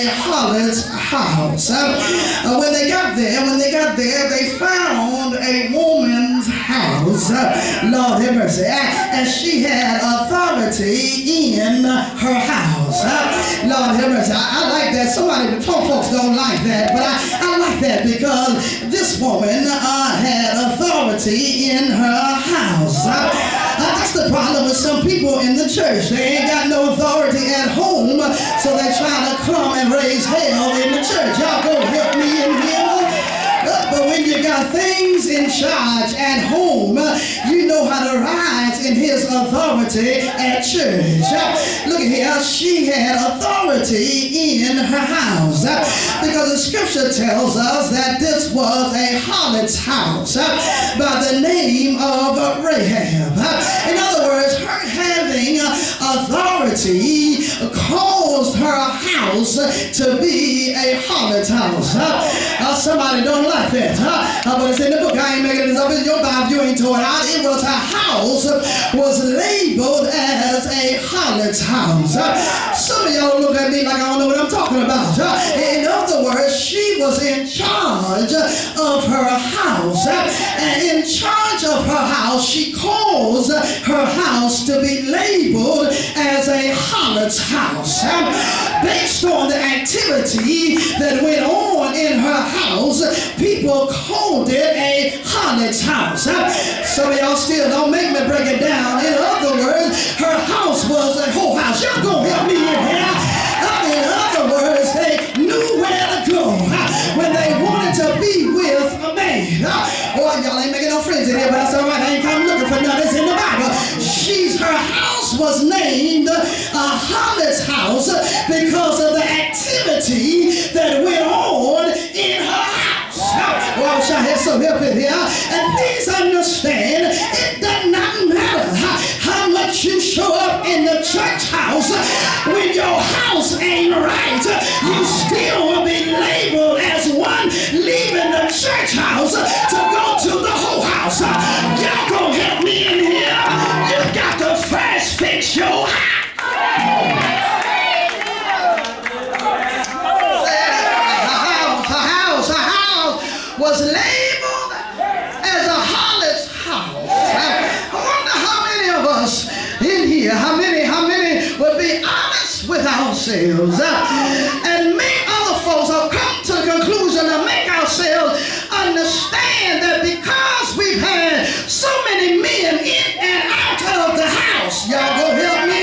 harlot's house. When they got there, they found a woman's house. Lord have mercy. And she had authority in her house. Lord have mercy. I like that. Some folks don't like that, but I like that because this woman had authority in her house. That's the problem with some people in the church. They ain't got no authority at home, so they try to come and raise hell in the church. Y'all go help me in here. But when you got things in charge at home, you know how to rise in his authority at church. Look at here, she had authority in her house because the scripture tells us that this was a harlot's house by the name of Rahab. In other words, her having authority caused her house to be a harlot's house. Somebody don't like that, but it's in the book. I ain't making this up. In your Bible, you ain't tore it out. It was her house was labeled as a harlot's house. Some of y'all look at me like I don't know what I'm talking about. In other words, she was in charge of her house. And in charge of her house, she caused her house to be labeled as a harlot's house. Based on the activity that went on in her house, people called it a harlot's house. Some of y'all still don't make me break it down. In other words, her house was a whole house. Y'all gonna help me in here. In other words, they knew where to go when they wanted to be with a man. Boy, y'all ain't making no friends in here, but that's all right. I ain't come looking for nothing. It's in the Bible. Her house was named a harlot's house because of the activity that went on in her house. Well, I wish I had some help in here. And please understand, it does not matter how much you show up in the church house. When your house ain't right, you still will be labeled as one leaving the church house to go to the whole house. Y'all gonna help me in here? You got to first fix your house. Was labeled as a harlot's house. I wonder how many of us in here, how many would be honest with ourselves and make other folks or come to the conclusion to make ourselves understand that because we've had so many men in and out of the house, y'all go help me